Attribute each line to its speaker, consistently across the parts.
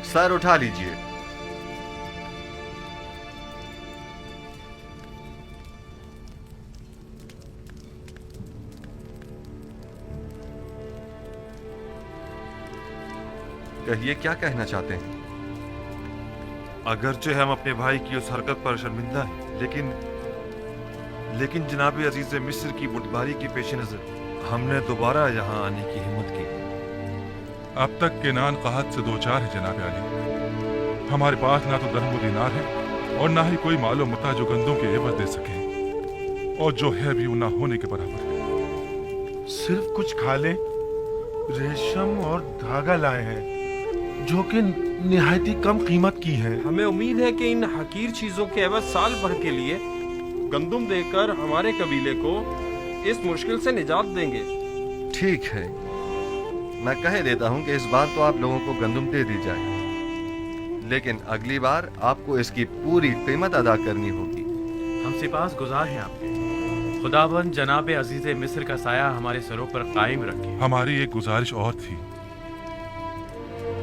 Speaker 1: Sir उठा लीजिए। कहिए, क्या कहना चाहते हैं?
Speaker 2: अगरचे हम अपने भाई की उस हरकत पर शर्मिंदा हैं, लेकिन जनाब अजीज मिस्र की बुटबारी की पेश नजर हमने दोबारा यहाँ आने की हिम्मत की।
Speaker 3: अब तक केनान कहत से दो चार है जनाब अली। हमारे पास ना तो दरहम दिनार है और ना ही कोई मालो मता जो गंदों के एवज दे सके, और जो है भी वो ना होने के बराबर है।
Speaker 4: सिर्फ कुछ खाले, रेशम और धागा लाए हैं जो कि निहायती कम कीमत की है।
Speaker 5: हमें उम्मीद है कि इन हकीर चीजों के एवज साल भर के लिए गंदुम देकर हमारे कबीले को इस मुश्किल से निजात देंगे।
Speaker 1: ठीक है, मैं कह देता हूं कि इस बार तो आप लोगों को गंदुम दे दी जाए, लेकिन अगली बार आपको इसकी पूरी कीमत अदा करनी होगी।
Speaker 6: हम सिपास गुजार हैं आपके। खुदाबंद जनाब अजीज मिस्र का साया हमारे सरों पर कायम रखे।
Speaker 3: हमारी एक गुजारिश और थी,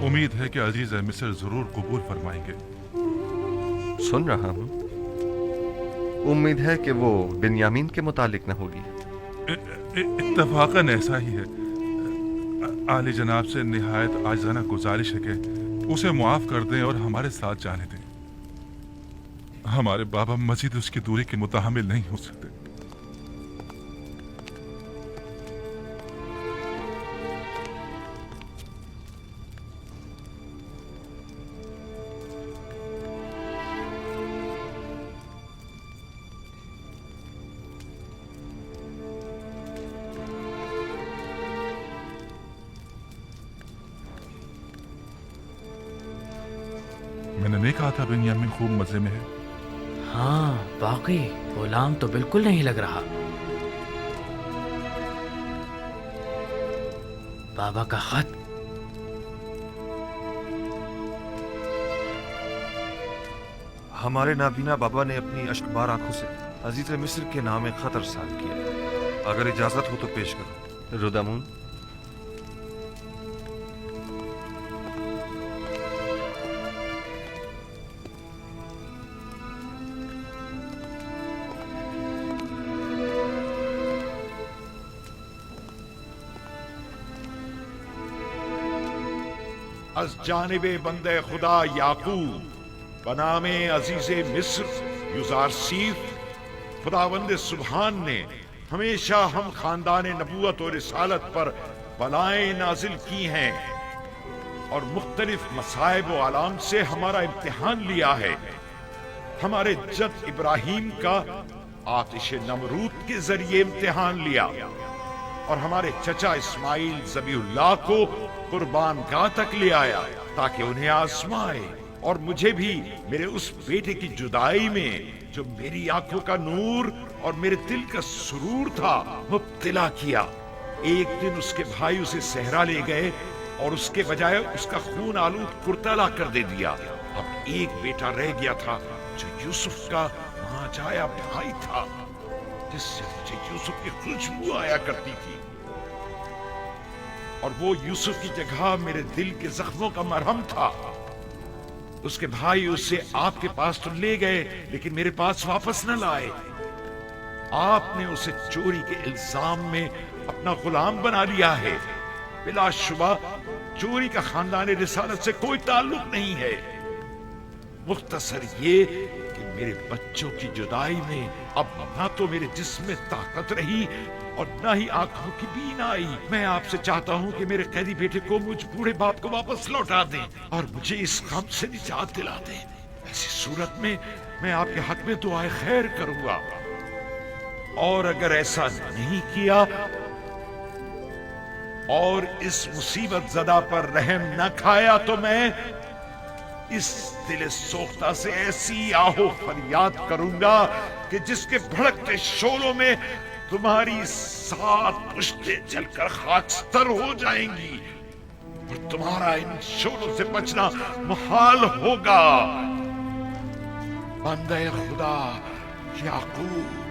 Speaker 3: उम्मीद है कि अजीज मिस्र जरूर कबूल फरमाएंगे।
Speaker 1: सुन रहा हूं, उम्मीद है कि वो बिन्यामीन के मुतालिक न होगी।
Speaker 3: इत्तफाकन ऐसा ही है। आली जनाब से निहायत आजाना गुजारिश है कि उसे मुआफ कर दें और हमारे साथ जाने दें। हमारे बाबा मजीद उसकी दूरी के मुताहमिल नहीं हो सकते। मैंने नहीं कहा था बिन्यामीन खूब मजे में है।
Speaker 6: हाँ वाकई गुलाम तो बिल्कुल नहीं लग रहा। बाबा का खत।
Speaker 2: हमारे नाबीना बाबा ने अपनी अश्कबार आंखों से अजीज मिस्र के नाम खत अरसाल किया। अगर इजाजत हो तो पेश करो।
Speaker 1: रुदामून,
Speaker 7: अज जानिबे बंदे खुदा याकूब बनामे अजीजे मिस्र युजारसीफ खुदावंद सुबहान ने हमेशा हम खानदान नबूवत और रिसालत पर बलाएं नाजिल की हैं और मुख्तलिफ मसाइब व आलाम से हमारा इम्तिहान लिया है। हमारे जद इब्राहिम का आतिश नमरूद के जरिए इम्तिहान लिया और हमारे चचा इस्माइल ज़बीहुल्लाह को कुर्बान गाह तक ले आया ताकि उन्हें आजमाए, और मुझे भी मेरे उस बेटे की जुदाई में जो मेरी आंखों का नूर और मेरे दिल का सुरूर था मुब्तला किया। एक दिन उसके भाई उसे सहरा ले गए और उसके बजाय उसका खून आलूद कुर्ता ला कर दे दिया। अब एक बेटा रह गया था जो यूसुफ का मांझाया भाई था, जिससे मुझे यूसुफ की खुशबू आया करती थी, और वो यूसुफ की जगह मेरे दिल के जख्मों का मरहम था। उसके भाई उसे आपके पास तो ले गए लेकिन मेरे पास वापस न लाए। आपने उसे चोरी के इल्जाम में अपना गुलाम बना लिया है। बिलाशुबा चोरी का खानदान रिसालत से कोई ताल्लुक नहीं है। मुख्तसर ये कि मेरे बच्चों की जुदाई में अब ना तो मेरे जिस्म में ताकत रही और ना ही आंखों की बीनाई। मैं आपसे चाहता हूँ कि मेरे कैदी बेटे को मुझ बूढ़े बाप को वापस लौटा दें और मुझे इस गम से निजात दिला दें। ऐसी सूरत में मैं आपके हक में दुआए खैर करूंगा, और अगर ऐसा नहीं किया और इस मुसीबत ज़दा पर रहम न खाया तो मैं इस दिल सोख्ता से ऐसी आहो फरियाद करूंगा कि जिसके भड़कते शोलों में तुम्हारी 7 पुश्तें जलकर खाकस्तर हो जाएंगी और तुम्हारा इन शोलों से बचना मुहाल होगा। बंदे खुदा याकूब।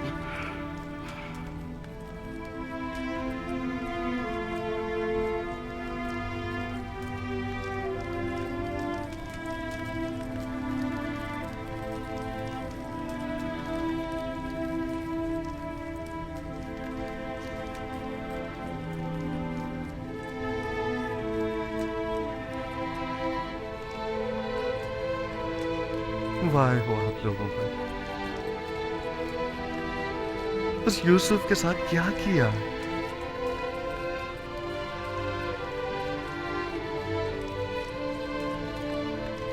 Speaker 1: वाह हो आप लोगों पर। उस यूसुफ के साथ क्या किया?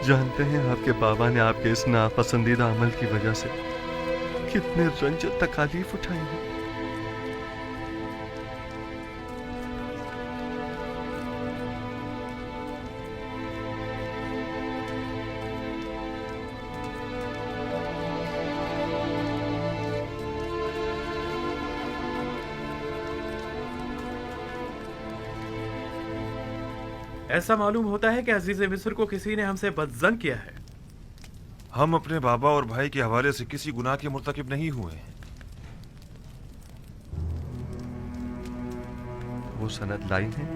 Speaker 1: जानते हैं आपके बाबा ने आपके इस नापसंदीदा अमल की वजह से कितने रंज और तकालीफ उठाई हैं।
Speaker 6: ऐसा मालूम होता है कि अजीज मिस्र को किसी ने हमसे बदजन किया है।
Speaker 2: हम अपने बाबा और भाई के हवाले से किसी गुनाह के मुर्तकिब नहीं हुए हैं।
Speaker 1: वो सनद लाई है?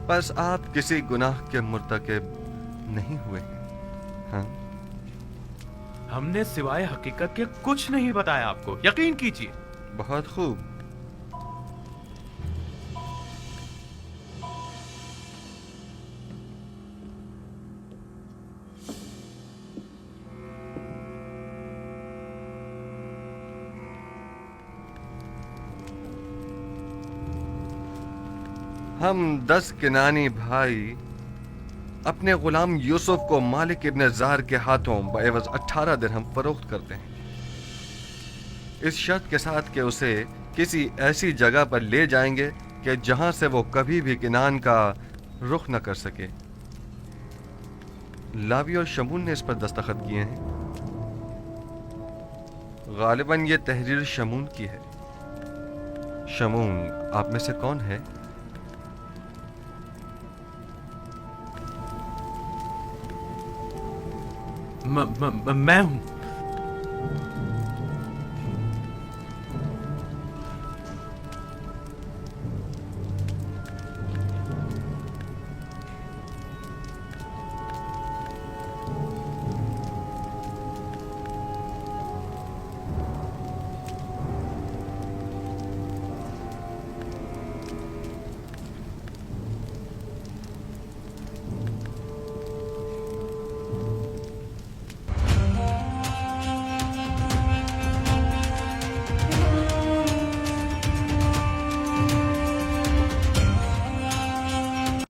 Speaker 1: बस आप किसी गुनाह के मुर्तकिब नहीं हुए हैं। हाँ,
Speaker 6: हमने सिवाय हकीकत के कुछ नहीं बताया आपको, यकीन कीजिए।
Speaker 1: बहुत खूब। हम 10 किनानी भाई अपने गुलाम यूसुफ को मालिक इब्न जार के हाथों बएवज 18 दिरहम फरोख्त करते हैं, इस शर्त के साथ कि उसे किसी ऐसी जगह पर ले जाएंगे कि जहां से वो कभी भी किनान का रुख न कर सके। लावी और शमून ने इस पर दस्तखत किए हैं। गालिबन ये तहरीर शमून की है। शमून आप में से कौन है?
Speaker 6: मैं हूं।